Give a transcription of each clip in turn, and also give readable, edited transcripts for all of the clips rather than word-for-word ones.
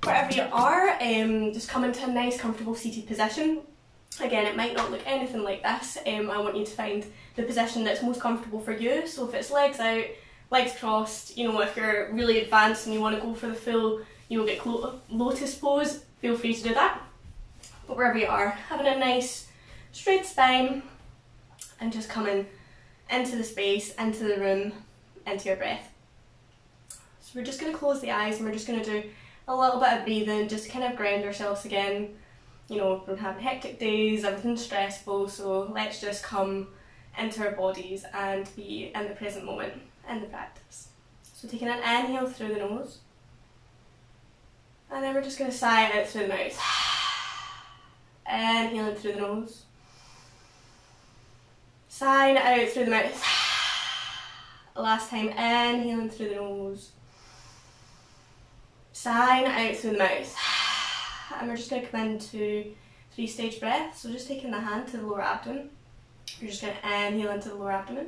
wherever you are, just come into a nice comfortable seated position. Again, it might not look anything like this. I want you to find the position that's most comfortable for you. So if it's legs out, legs crossed, you know, if you're really advanced and you want to go for the full, you will get lotus pose, feel free to do that. But wherever you are, having a nice straight spine and just coming into the space, into the room, into your breath. So we're just going to close the eyes and we're just going to do a little bit of breathing just to kind of ground ourselves again. You know, we're having hectic days, everything's stressful, so let's just come into our bodies and be in the present moment in the practice. So taking an inhale through the nose, and then we're just going to sigh out through the mouth. Inhaling through the nose, sighing out through the mouth. Last time, inhaling through the nose, sighing out through the mouth. And we're just going to come into 3-stage breath. So just taking the hand to the lower abdomen. You're just going to inhale into the lower abdomen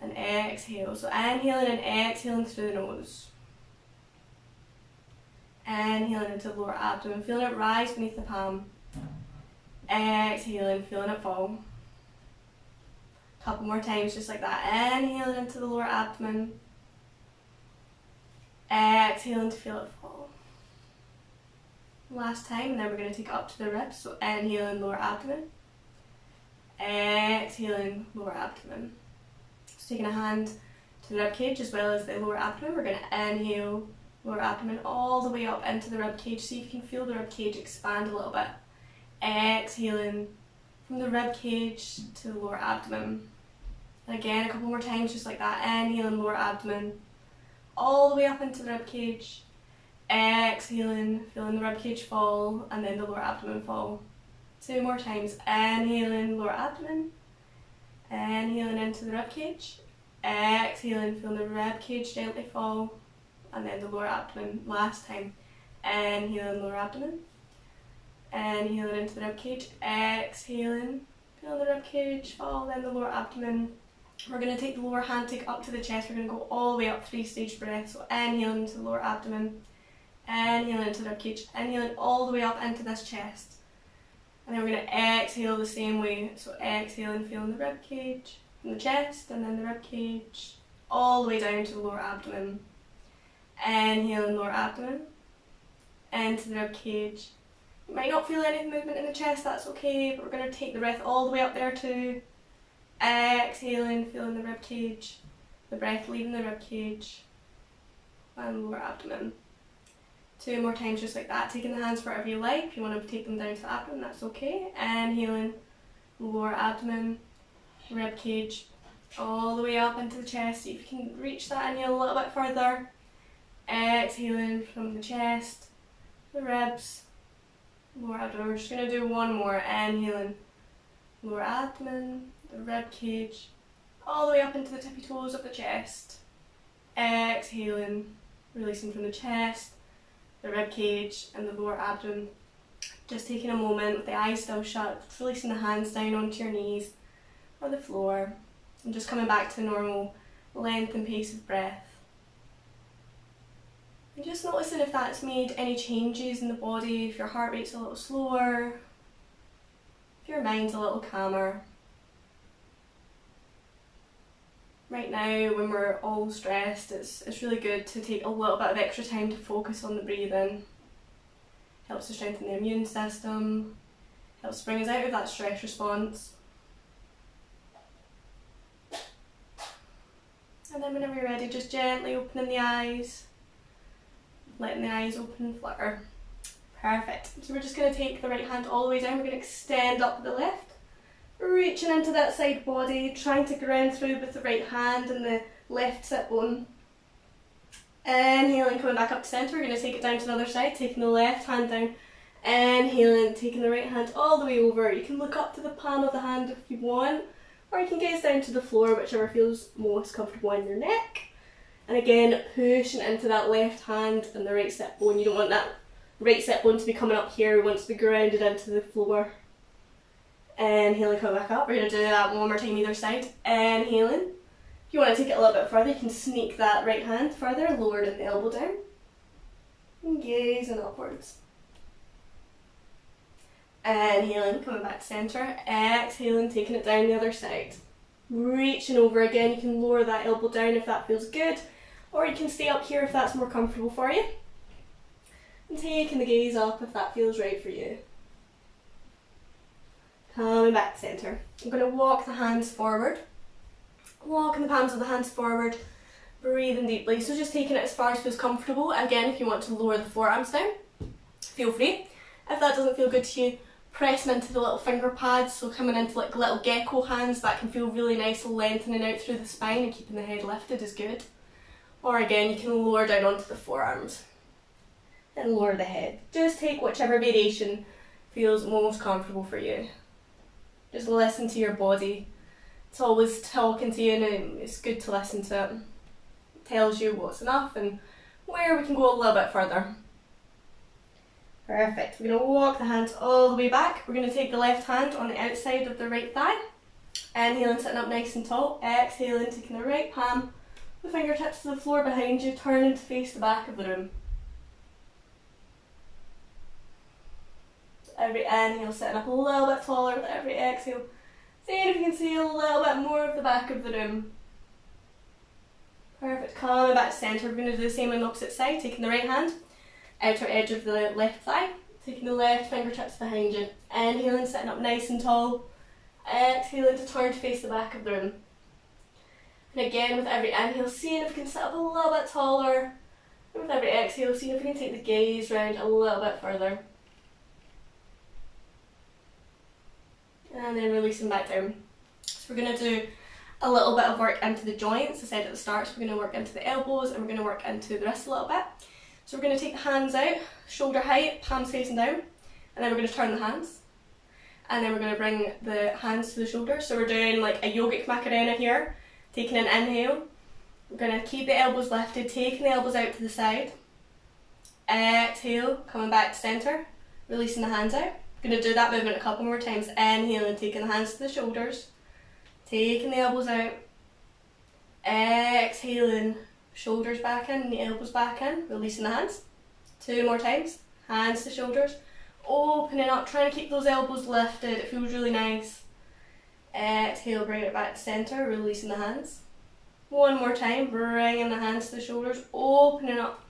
and exhale. So inhaling and exhaling through the nose. Inhaling into the lower abdomen, feeling it rise beneath the palm. Exhaling, feeling it fall. A couple more times just like that. Inhaling into the lower abdomen. Exhaling to feel it fall. Last time, and then we're going to take it up to the ribs. So inhaling, lower abdomen. Exhaling, lower abdomen. So taking a hand to the rib cage as well as the lower abdomen. We're going to inhale, lower abdomen all the way up into the rib cage. See if you can feel the rib cage expand a little bit. Exhaling from the rib cage to the lower abdomen. And again, a couple more times just like that. Inhaling, lower abdomen all the way up into the rib cage. Exhaling, feeling the rib cage fall and then the lower abdomen fall. 2 more times. Inhaling, lower abdomen. Inhaling into the rib cage. Exhaling, feeling the rib cage gently fall and then the lower abdomen. Last time. Inhaling, lower abdomen. Inhaling into the rib cage. Exhaling, feeling the rib cage fall, then the lower abdomen. We're going to take the lower hand, take it up to the chest. We're going to go all the way up 3-stage breath. So inhaling into the lower abdomen. Inhaling into the ribcage, inhaling all the way up into this chest. And then we're going to exhale the same way. So exhaling, feeling the ribcage from the chest and then the ribcage all the way down to the lower abdomen. Inhaling, lower abdomen into the ribcage. You might not feel any movement in the chest, that's okay, but we're going to take the breath all the way up there too. Exhaling, feeling the ribcage, the breath leaving the ribcage and lower abdomen. 2 more times just like that, taking the hands wherever you like. If you want to take them down to the abdomen, that's okay. Inhaling, lower abdomen, rib cage, all the way up into the chest. See if you can reach that inhale a little bit further. Exhaling from the chest, the ribs, lower abdomen. We're just going to do one more. Inhaling, lower abdomen, the rib cage, all the way up into the tippy toes of the chest. Exhaling, releasing from the chest, the rib cage and the lower abdomen. Just taking a moment with the eyes still shut, releasing the hands down onto your knees or the floor and just coming back to normal length and pace of breath. And just noticing if that's made any changes in the body, if your heart rate's a little slower, if your mind's a little calmer. Right now, when we're all stressed, it's really good to take a little bit of extra time to focus on the breathing. Helps to strengthen the immune system, helps bring us out of that stress response. And then whenever you're ready, just gently opening the eyes, letting the eyes open and flutter. Perfect. So we're just going to take the right hand all the way down, we're going to extend up the left. Reaching into that side body, trying to ground through with the right hand and the left sit bone. Inhaling, coming back up to centre, we're going to take it down to the other side, taking the left hand down. Inhaling, taking the right hand all the way over. You can look up to the palm of the hand if you want, or you can gaze down to the floor, whichever feels most comfortable in your neck. And again, pushing into that left hand and the right sit bone. You don't want that right sit bone to be coming up here, we want it to be grounded into the floor. Inhaling, come back up. We're going to do that one more time either side. Inhaling. If you want to take it a little bit further, you can sneak that right hand further, lower the elbow down. And gazing upwards. Inhaling, coming back to centre. Exhaling, taking it down the other side. Reaching over again, you can lower that elbow down if that feels good, or you can stay up here if that's more comfortable for you. And taking the gaze up if that feels right for you. Coming back to centre. I'm going to walk the hands forward. Walking the palms of the hands forward. Breathing deeply. So just taking it as far as feels comfortable. Again, if you want to lower the forearms down, feel free. If that doesn't feel good to you, press them into the little finger pads. So coming into like little gecko hands, that can feel really nice, lengthening out through the spine and keeping the head lifted is good. Or again, you can lower down onto the forearms and lower the head. Just take whichever variation feels most comfortable for you. Just listen to your body. It's always talking to you and it's good to listen to it. It tells you what's enough and where we can go a little bit further. Perfect. We're going to walk the hands all the way back. We're going to take the left hand on the outside of the right thigh. Inhaling, sitting up nice and tall. Exhaling, taking the right palm, the fingertips to the floor behind you, turning to face the back of the room. Every inhale, sitting up a little bit taller with every exhale. Seeing if you can see a little bit more of the back of the room. Perfect. Coming back to centre. We're going to do the same on the opposite side. Taking the right hand, outer edge of the left thigh. Taking the left fingertips behind you. Inhaling, sitting up nice and tall. Exhaling to turn to face the back of the room. And again, with every inhale, seeing if you can sit up a little bit taller. And with every exhale, seeing if you can take the gaze round a little bit further. And then releasing back down. So we're going to do a little bit of work into the joints. I said at the start, so we're going to work into the elbows and we're going to work into the wrists a little bit. So we're going to take the hands out, shoulder height, palms facing down, and then we're going to turn the hands. And then we're going to bring the hands to the shoulders. So we're doing like a yogic Macarena here. Taking an inhale. We're going to keep the elbows lifted, taking the elbows out to the side. Exhale, coming back to centre, releasing the hands out. Going to do that movement a couple more times. Inhaling, taking the hands to the shoulders, taking the elbows out. Exhaling, shoulders back in, the elbows back in, releasing the hands. 2 more times. Hands to shoulders, opening up, trying to keep those elbows lifted. It feels really nice. Exhale, bring it back to centre, releasing the hands. 1 more time, bringing the hands to the shoulders, opening up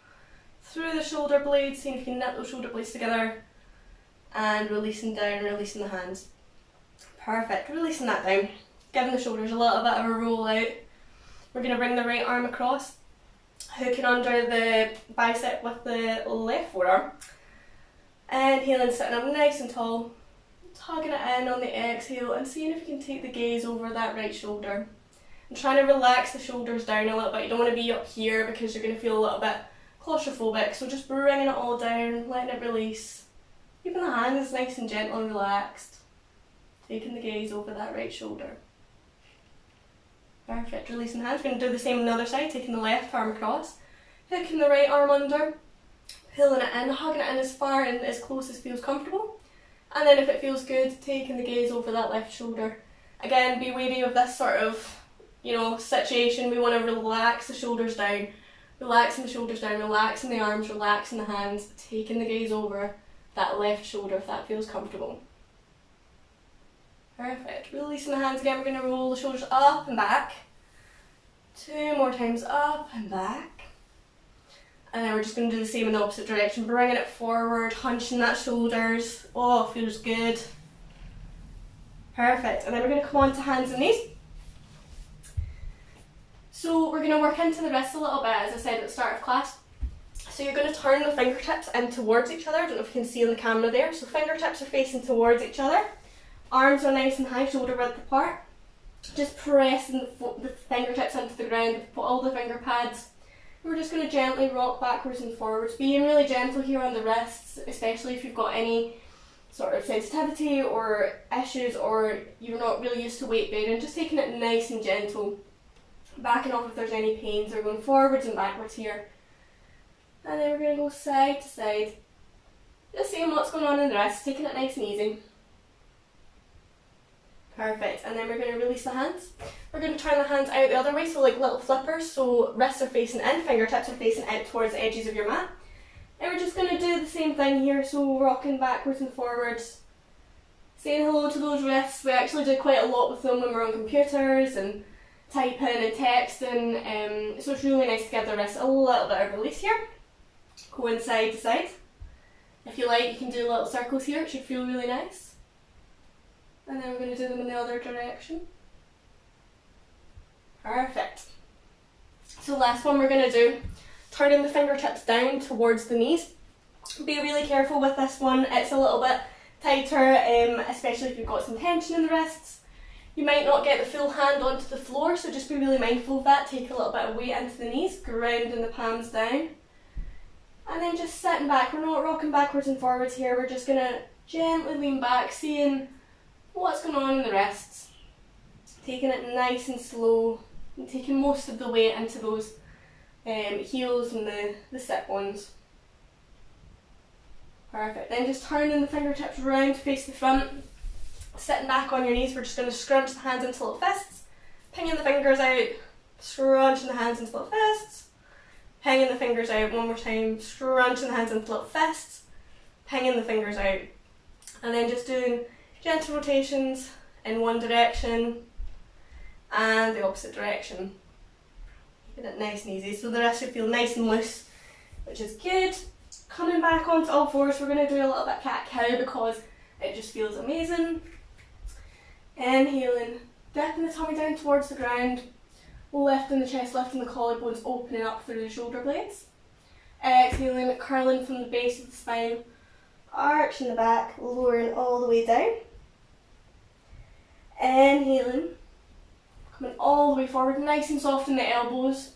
through the shoulder blades, seeing if you can knit those shoulder blades together. And releasing down, releasing the hands. Perfect, releasing that down. Giving the shoulders a little bit of a roll out. We're going to bring the right arm across, hooking under the bicep with the left forearm. Inhaling, sitting up nice and tall. Tugging it in on the exhale and seeing if you can take the gaze over that right shoulder. And trying to relax the shoulders down a little bit. You don't want to be up here because you're going to feel a little bit claustrophobic. So just bringing it all down, letting it release. Keeping the hands nice and gentle and relaxed. Taking the gaze over that right shoulder. Perfect, releasing the hands. We're going to do the same on the other side, taking the left arm across, hooking the right arm under, pulling it in, hugging it in as far and as close as feels comfortable. And then if it feels good, taking the gaze over that left shoulder. Again, be wary of this sort of, situation. We want to relax the shoulders down, relaxing the shoulders down, relaxing the arms, relaxing the hands, taking the gaze over that left shoulder if that feels comfortable. Perfect. Releasing the hands again, we're going to roll the shoulders up and back. 2 more times, up and back. And then we're just going to do the same in the opposite direction, bringing it forward, hunching that shoulders. Oh, feels good. Perfect. And then we're going to come on to hands and knees. So we're going to work into the wrists a little bit, as I said at the start of class. So you're going to turn the fingertips in towards each other. I don't know if you can see on the camera there. So fingertips are facing towards each other. Arms are nice and high, shoulder width apart. Just pressing the fingertips into the ground, put all the finger pads. We're just going to gently rock backwards and forwards, being really gentle here on the wrists, especially if you've got any sort of sensitivity or issues or you're not really used to weight bearing. Just taking it nice and gentle, backing off if there's any pains. We're going forwards and backwards here. And then we're going to go side to side, just seeing what's going on in the wrists, taking it nice and easy. Perfect, and then we're going to release the hands. We're going to turn the hands out the other way, so like little flippers, so wrists are facing in, fingertips are facing out towards the edges of your mat. And we're just going to do the same thing here, so rocking backwards and forwards, saying hello to those wrists. We actually do quite a lot with them when we're on computers and typing and texting, so it's really nice to give the wrists a little bit of release here. Going side to side. If you like, you can do little circles here, it should feel really nice. And then we're going to do them in the other direction. Perfect. So last one we're going to do, turning the fingertips down towards the knees. Be really careful with this one, it's a little bit tighter, especially if you've got some tension in the wrists. You might not get the full hand onto the floor, so just be really mindful of that. Take a little bit of weight into the knees, grounding the palms down. And then just sitting back, we're not rocking backwards and forwards here, we're just going to gently lean back, seeing what's going on in the wrists. Taking it nice and slow, and taking most of the weight into those heels and the sit bones. Perfect. Then just turning the fingertips round to face the front. Sitting back on your knees, we're just going to scrunch the hands into little fists. Pinging the fingers out, scrunching the hands into little fists. Pinging the fingers out one more time, scrunching the hands into little fists. Pinging the fingers out. And then just doing gentle rotations in one direction and the opposite direction. Keeping it nice and easy so the wrist should feel nice and loose, which is good. Coming back onto all fours, we're going to do a little bit cat-cow because it just feels amazing. Inhaling, dipping the tummy down towards the ground, lifting the chest, lifting the collarbones, opening up through the shoulder blades. Exhaling, curling from the base of the spine, arching the back, lowering all the way down. Inhaling, coming all the way forward, nice and soft in the elbows,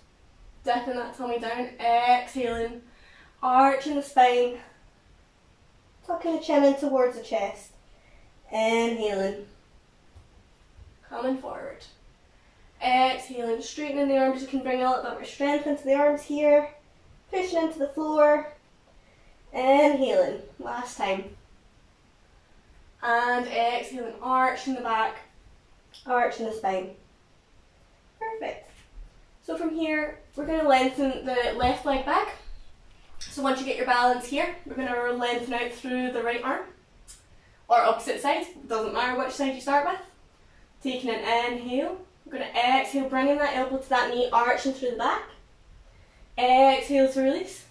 dipping that tummy down. Exhaling, arching the spine, tucking the chin in towards the chest. Inhaling, coming forward. Exhaling, straightening the arms. You can bring a little bit more strength into the arms here, pushing into the floor. Inhaling, last time. And exhaling, arching the back, arching the spine. Perfect. So from here, we're going to lengthen the left leg back. So once you get your balance here, we're going to lengthen out through the right arm, or opposite sides, doesn't matter which side you start with. Taking an inhale, we're going to exhale, bringing that elbow to that knee, arching through the back. Exhale to release.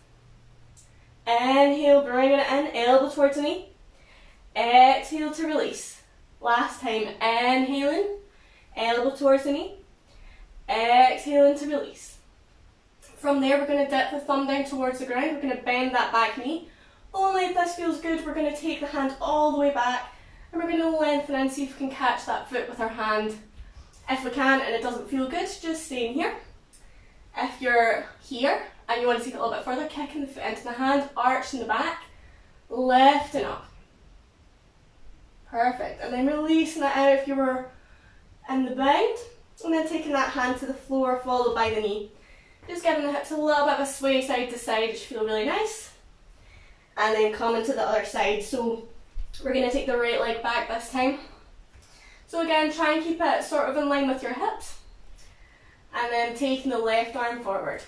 Inhale, bringing it in, elbow towards the knee. Exhale to release. Last time, inhaling, elbow towards the knee. Exhaling to release. From there, we're going to dip the thumb down towards the ground. We're going to bend that back knee. Only if this feels good, we're going to take the hand all the way back and we're going to lengthen and see if we can catch that foot with our hand. If we can and it doesn't feel good, just stay in here. If you're here and you want to take it a little bit further, kicking the foot into the hand, arching the back, lifting up. Perfect. And then releasing that out if you were in the bind. And then taking that hand to the floor, followed by the knee. Just giving the hips a little bit of a sway side to side, which feel really nice. And then coming to the other side. So we're going to take the right leg back this time. So again, try and keep it sort of in line with your hips. And then taking the left arm forward.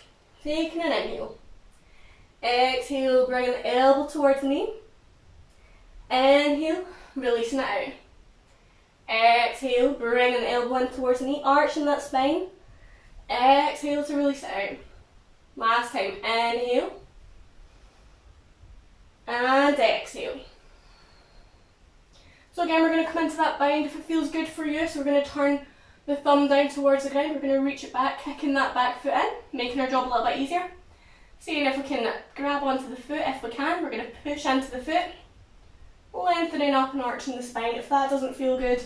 Taking an inhale. Exhale, bringing the elbow towards the knee. Inhale, releasing it out. Exhale, bringing the elbow in towards the knee, arching that spine. Exhale to release it out. Last time, inhale. And exhale. So again, we're going to come into that bind if it feels good for you. So we're going to turn the thumb down towards the ground. We're going to reach it back, kicking that back foot in, making our job a little bit easier. Seeing if we can grab onto the foot. If we can, we're going to push into the foot, lengthening up and arching the spine. If that doesn't feel good,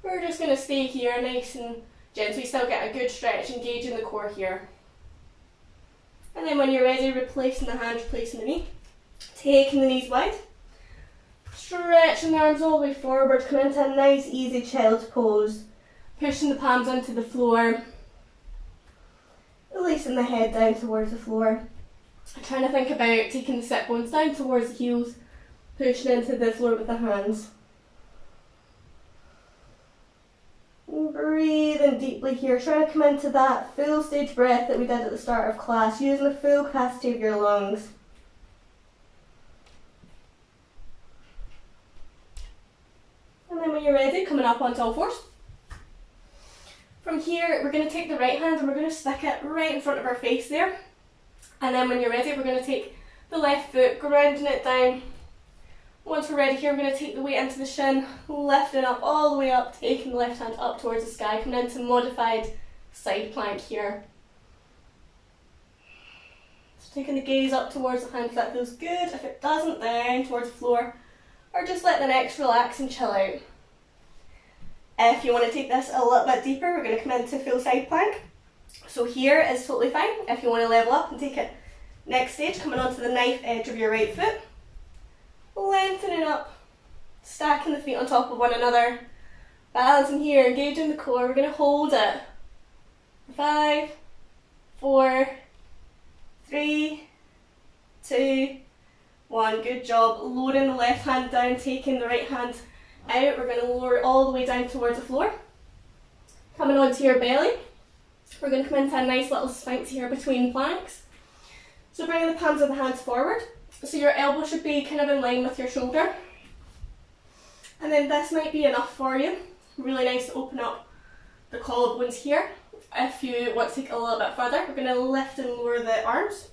we're just going to stay here nice and gentle. So you still get a good stretch, engaging the core here. And then when you're ready, replacing the hand, replacing the knee. Taking the knees wide. Stretching the arms all the way forward, come into a nice easy child's pose. Pushing the palms into the floor. Releasing the head down towards the floor. Trying to think about taking the sit bones down towards the heels. Pushing into the floor with the hands. Breathing deeply here, trying to come into that full stage breath that we did at the start of class, using the full capacity of your lungs. ready, coming up onto all fours. From here, we're going to take the right hand and we're going to stick it right in front of our face there. And then when you're ready, we're going to take the left foot, grounding it down. Once we're ready here, we're going to take the weight into the shin, lifting up all the way up, taking the left hand up towards the sky, coming into modified side plank here. So taking the gaze up towards the hand if that feels good. If it doesn't, down towards the floor, or just let the necks relax and chill out. If you want to take this a little bit deeper, we're going to come into full side plank. So here is totally fine. If you want to level up and take it next stage, coming onto the knife edge of your right foot, lengthening up, stacking the feet on top of one another, balancing here, engaging the core. We're going to hold it. 5, 4, 3, 2, 1. Good job. Lowering the left hand down, taking the right hand out. We're going to lower it all the way down towards the floor. Coming onto your belly. We're going to come into a nice little sphinx here between planks. So bringing the palms of the hands forward. So your elbow should be kind of in line with your shoulder. And then this might be enough for you. Really nice to open up the collarbones here. If you want to take it a little bit further, we're going to lift and lower the arms.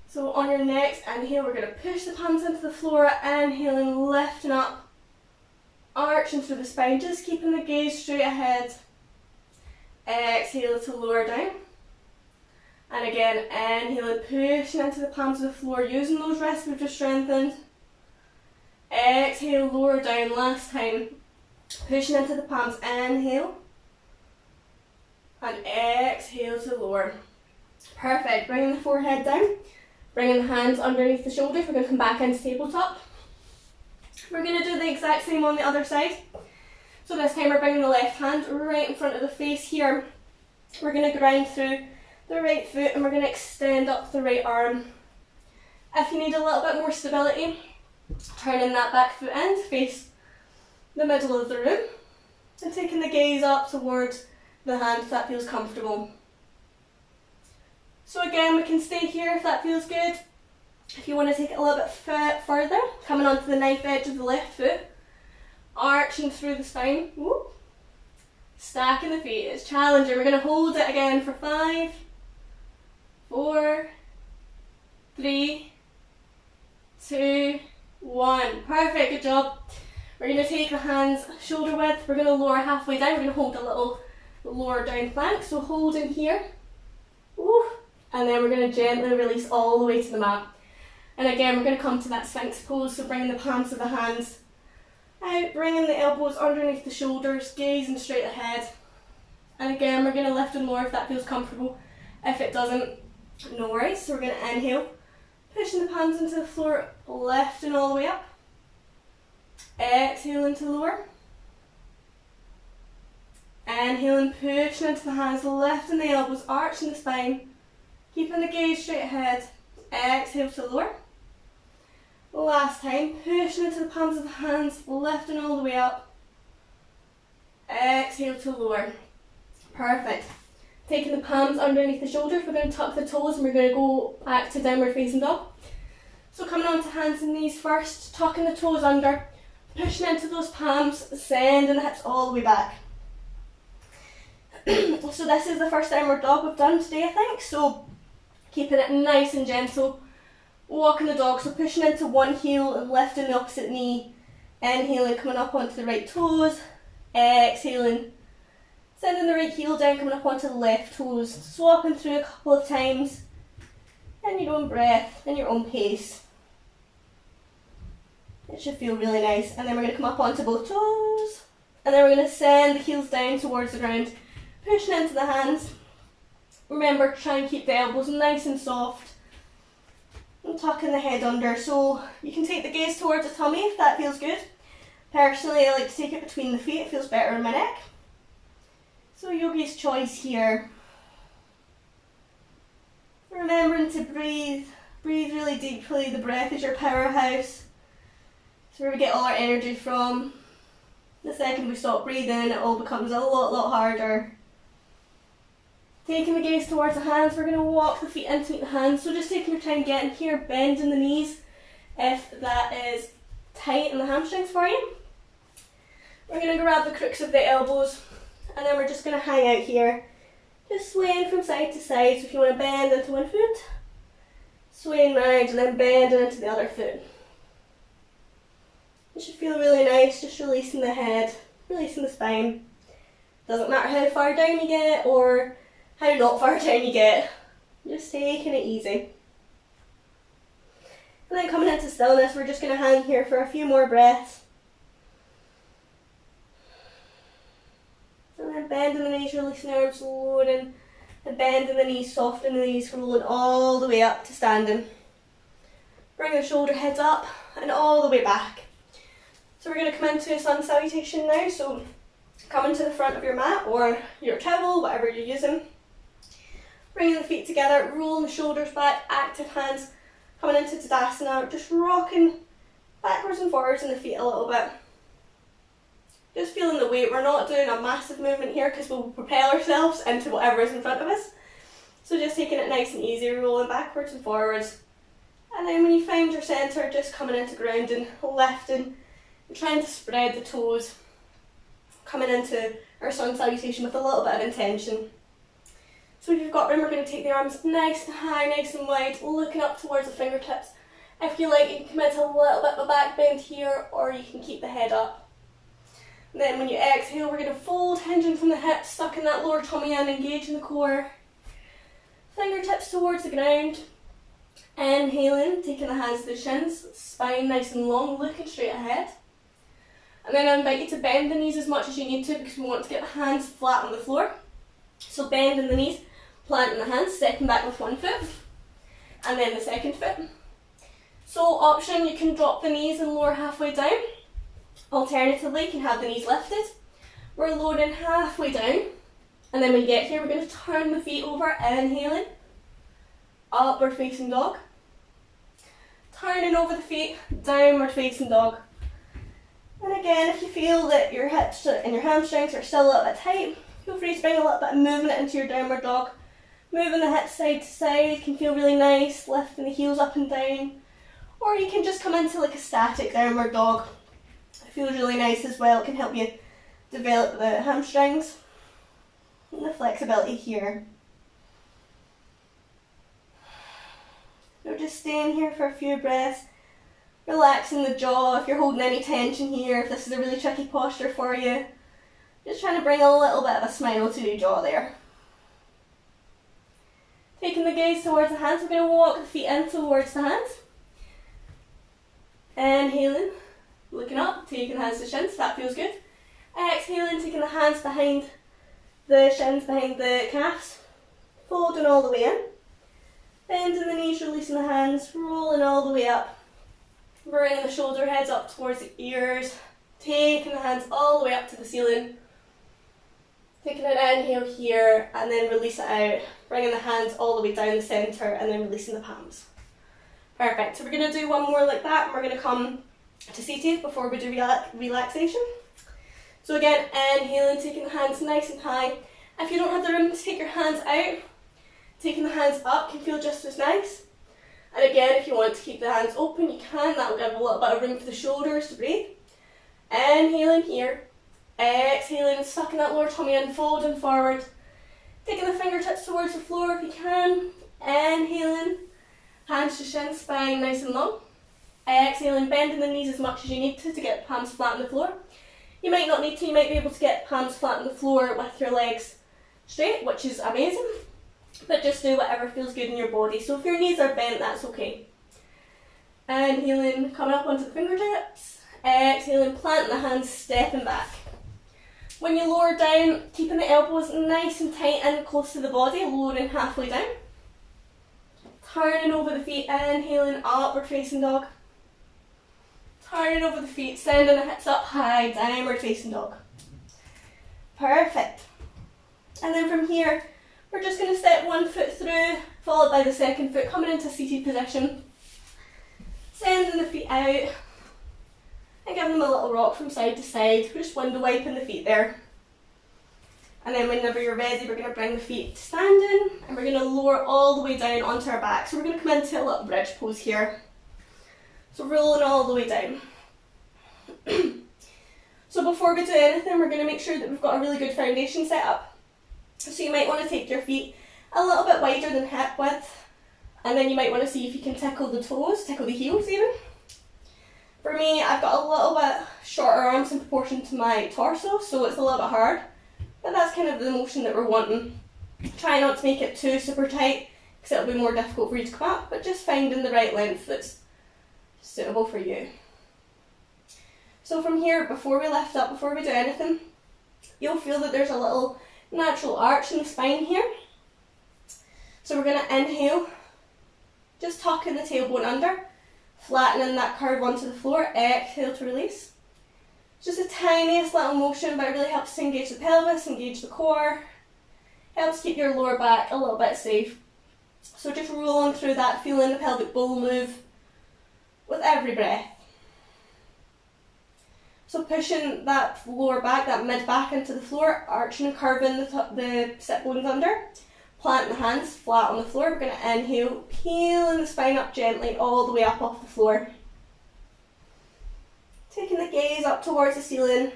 So on your next inhale, we're going to push the palms into the floor, inhaling, lifting up, arching through the spine, just keeping the gaze straight ahead. Exhale to lower down. And again, inhaling, pushing into the palms of the floor, using those wrists we've just strengthened. Exhale, lower down, last time. Pushing into the palms, inhale. And exhale to lower. Perfect, bringing the forehead down. Bringing the hands underneath the shoulders. We're going to come back into tabletop. We're going to do the exact same on the other side. So this time we're bringing the left hand right in front of the face here. We're going to ground through the right foot and we're going to extend up the right arm. If you need a little bit more stability, turning that back foot in to face the middle of the room and taking the gaze up towards the hand if that feels comfortable. So again, we can stay here if that feels good. If you want to take it a little bit further, coming onto the knife edge of the left foot, arching through the spine, whoop, stacking the feet. It's challenging. We're going to hold it again for 5, 4, 3, 2, 1. Perfect, good job. We're going to take the hands shoulder width. We're going to lower halfway down. We're going to hold a little lower down plank. So holding here, whoop, and then we're going to gently release all the way to the mat. And again, we're going to come to that Sphinx pose, so bringing the palms of the hands out, bringing the elbows underneath the shoulders, gazing straight ahead. And again, we're going to lift and lower if that feels comfortable. If it doesn't, no worries. So we're going to inhale, pushing the palms into the floor, lifting all the way up. Exhaling to lower. Inhaling, pushing into the hands, lifting the elbows, arching the spine. Keeping the gaze straight ahead. Exhale to lower. Last time, pushing into the palms of the hands, lifting all the way up. Exhale to lower. Perfect. Taking the palms underneath the shoulders, we're going to tuck the toes and we're going to go back to downward facing dog. So coming onto hands and knees first, tucking the toes under, pushing into those palms, sending the hips all the way back. So this is the first downward dog we've done today, I think. So keeping it nice and gentle, walking the dog, so pushing into one heel and lifting the opposite knee, inhaling, coming up onto the right toes, exhaling, sending the right heel down, coming up onto the left toes, swapping through a couple of times, in your own breath, in your own pace. It should feel really nice. And then we're going to come up onto both toes, and then we're going to send the heels down towards the ground, pushing into the hands. Remember to try and keep the elbows nice and soft and tucking the head under, so you can take the gaze towards the tummy if that feels good. Personally, I like to take it between the feet, it feels better in my neck. So yogi's choice here. Remembering to breathe really deeply. The breath is your powerhouse. It's where we get all our energy from. The second we stop breathing, it all becomes a lot harder. Taking the gaze towards the hands, we're going to walk the feet in to meet the hands. So just taking your time getting here, bending the knees if that is tight in the hamstrings for you. We're going to grab the crooks of the elbows, and then we're just going to hang out here, just swaying from side to side. So if you want to bend into one foot, swaying round and then bending into the other foot. It should feel really nice, just releasing the head, releasing the spine. Doesn't matter how far down you get or how not far down you get, just taking it easy. And then coming into stillness, we're just going to hang here for a few more breaths. And then bending the knees, releasing the arms, loading, and bending the knees, softening the knees, rolling all the way up to standing. Bring the shoulder heads up and all the way back. So we're going to come into a sun salutation now, so coming to the front of your mat or your towel, whatever you're using. Bringing the feet together, rolling the shoulders back, active hands, coming into Tadasana, just rocking backwards and forwards in the feet a little bit. Just feeling the weight. We're not doing a massive movement here because we'll propel ourselves into whatever is in front of us. So just taking it nice and easy, rolling backwards and forwards. And then when you find your centre, just coming into grounding, lifting, and trying to spread the toes. Coming into our sun salutation with a little bit of intention. So if you've got room, we're going to take the arms nice and high, nice and wide, looking up towards the fingertips. If you like, you can come into a little bit of a back bend here, or you can keep the head up. And then when you exhale, we're going to fold, hinging from the hips, sucking that lower tummy in, engaging the core. Fingertips towards the ground. Inhaling, taking the hands to the shins, spine nice and long, looking straight ahead. And then I invite you to bend the knees as much as you need to because we want to get the hands flat on the floor. So bending the knees, planting the hands, stepping back with one foot, and then the second foot. So option, you can drop the knees and lower halfway down. Alternatively, you can have the knees lifted. We're loading halfway down, and then when you get here, we're going to turn the feet over, inhaling, upward facing dog. Turning over the feet, downward facing dog. And again, if you feel that your hips and your hamstrings are still a little bit tight, feel free to bring a little bit of movement into your downward dog. Moving the hips side to side can feel really nice, lifting the heels up and down. Or you can just come into like a static downward dog. It feels really nice as well. It can help you develop the hamstrings and the flexibility here. So just staying here for a few breaths. Relaxing the jaw if you're holding any tension here, if this is a really tricky posture for you. Just trying to bring a little bit of a smile to your jaw there. Taking the gaze towards the hands, we're going to walk the feet in towards the hands. Inhaling, looking up, taking the hands to shins, that feels good. Exhaling, taking the hands behind the shins, behind the calves. Folding all the way in. Bending the knees, releasing the hands, rolling all the way up. Bringing the shoulder heads up towards the ears, taking the hands all the way up to the ceiling. Taking an inhale here and then release it out, bringing the hands all the way down the centre and then releasing the palms. Perfect, so we're going to do one more like that and we're going to come to seated before we do relaxation. So again, inhaling, taking the hands nice and high. If you don't have the room to take your hands out, taking the hands up can feel just as nice. And again, if you want to keep the hands open, you can. That will give a little bit of room for the shoulders to breathe. Inhaling here. Exhaling, sucking that lower tummy in, folding forward. Taking the fingertips towards the floor if you can. Inhaling. Hands to shin, spine nice and long. Exhaling, bending the knees as much as you need to get the palms flat on the floor. You might not need to. You might be able to get palms flat on the floor with your legs straight, which is amazing. But just do whatever feels good in your body. So if your knees are bent, that's okay. Inhaling, coming up onto the fingertips. Exhaling, planting the hands, stepping back. When you lower down, keeping the elbows nice and tight and close to the body, lowering halfway down. Turning over the feet, inhaling, upward facing dog. Turning over the feet, sending the hips up high, downward facing dog. Perfect. And then from here, we're just going to step one foot through, followed by the second foot, coming into seated position. Sending the feet out and giving them a little rock from side to side. We're just window wiping the feet there. And then whenever you're ready, we're going to bring the feet to standing and we're going to lower all the way down onto our back. So we're going to come into a little bridge pose here. So rolling all the way down. So before we do anything, we're going to make sure that we've got a really good foundation set up. So you might want to take your feet a little bit wider than hip width, and then you might want to see if you can tickle the toes, tickle the heels even. For me, I've got a little bit shorter arms in proportion to my torso, so it's a little bit hard, but that's kind of the motion that we're wanting. Try not to make it too super tight, because it'll be more difficult for you to come up, but just finding the right length that's suitable for you. So from here, before we lift up, before we do anything, you'll feel that there's a little natural arch in the spine here. So we're going to inhale, just tucking the tailbone under, flattening that curve onto the floor, exhale to release. Just the tiniest little motion, but it really helps to engage the pelvis, engage the core, helps keep your lower back a little bit safe. So just rolling through that, feeling the pelvic bowl move with every breath. So pushing that lower back, that mid back into the floor, arching and curving the sit bones under. Planting the hands flat on the floor. We're going to inhale, peeling the spine up gently all the way up off the floor. Taking the gaze up towards the ceiling.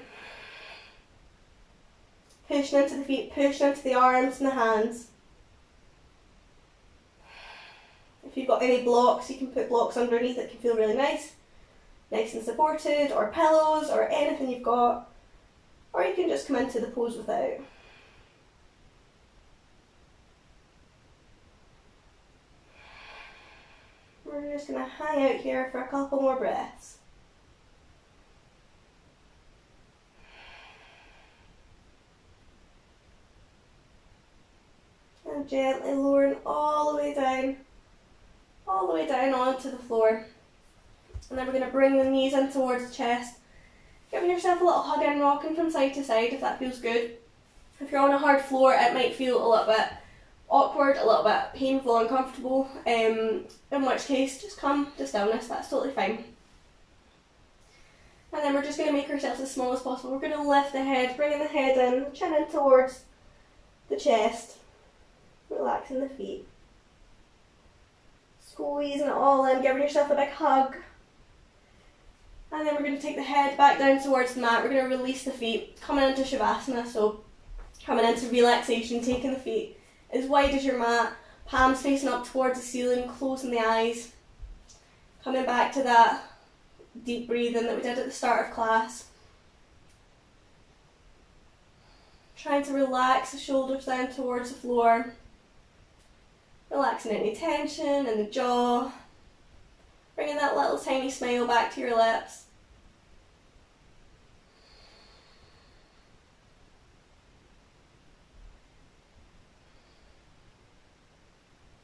Pushing into the feet, pushing into the arms and the hands. If you've got any blocks, you can put blocks underneath. It can feel really nice. Nice and supported, or pillows, or anything you've got. Or you can just come into the pose without. We're just going to hang out here for a couple more breaths. And gently lowering all the way down onto the floor. And then we're going to bring the knees in towards the chest, giving yourself a little hug and rocking from side to side if that feels good. If you're on a hard floor, it might feel a little bit awkward, a little bit painful, uncomfortable, in which case just come to stillness, that's totally fine. And then we're just going to make ourselves as small as possible. We're going to lift the head, bringing the head in, chin in towards the chest, relaxing the feet. Squeezing it all in, giving yourself a big hug. And then we're going to take the head back down towards the mat. We're going to release the feet, coming into Shavasana, so coming into relaxation, taking the feet as wide as your mat, palms facing up towards the ceiling, closing the eyes. Coming back to that deep breathing that we did at the start of class. Trying to relax the shoulders down towards the floor. Relaxing any tension in the jaw. Bringing that little tiny smile back to your lips.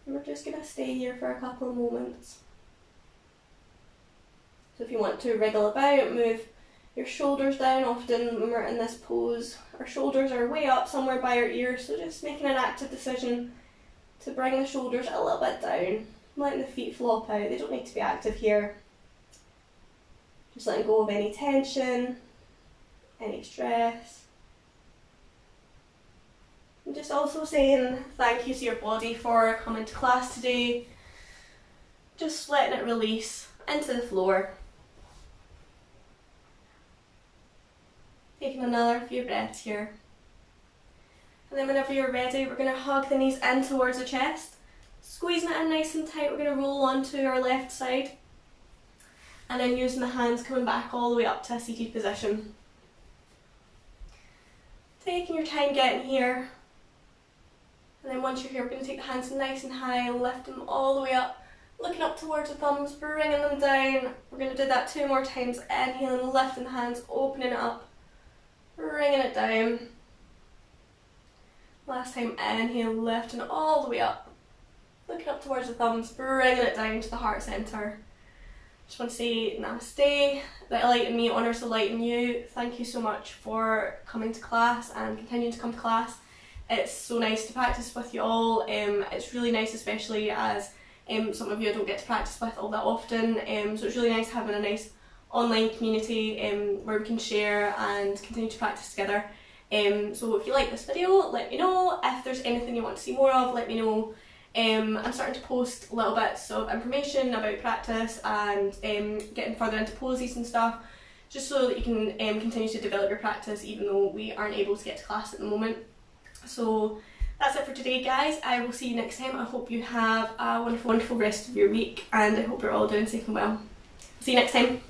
And we're just going to stay here for a couple of moments. So if you want to wriggle about, move your shoulders down. Often when we're in this pose, our shoulders are way up somewhere by our ears, so just making an active decision to bring the shoulders a little bit down, letting the feet flop out. They don't need to be active here. Just letting go of any tension, any stress. And just also saying thank you to your body for coming to class today. Just letting it release into the floor. Taking another few breaths here. And then whenever you're ready, we're going to hug the knees in towards the chest. Squeezing it in nice and tight, we're going to roll onto our left side. And then using the hands coming back all the way up to a seated position. Taking your time getting here. And then once you're here, we're going to take the hands nice and high, lift them all the way up. Looking up towards the thumbs, bringing them down. We're going to do that 2 more times. Inhaling, lifting the hands, opening it up. Bringing it down. Last time, inhale, lifting it all the way up. Looking up towards the thumbs, bringing it down to the heart centre. Just want to say namaste, that light in me honours the light in you. Thank you so much for coming to class and continuing to come to class. It's so nice to practice with you all. It's really nice, especially as some of you I don't get to practice with all that often. So it's really nice having a nice online community where we can share and continue to practice together. So if you like this video, let me know. If there's anything you want to see more of, let me know. I'm starting to post little bits of information about practice and getting further into poses and stuff just so that you can continue to develop your practice even though we aren't able to get to class at the moment. So that's it for today, guys. I will see you next time. I hope you have a wonderful, wonderful rest of your week, and I hope you're all doing safe and well. See you next time.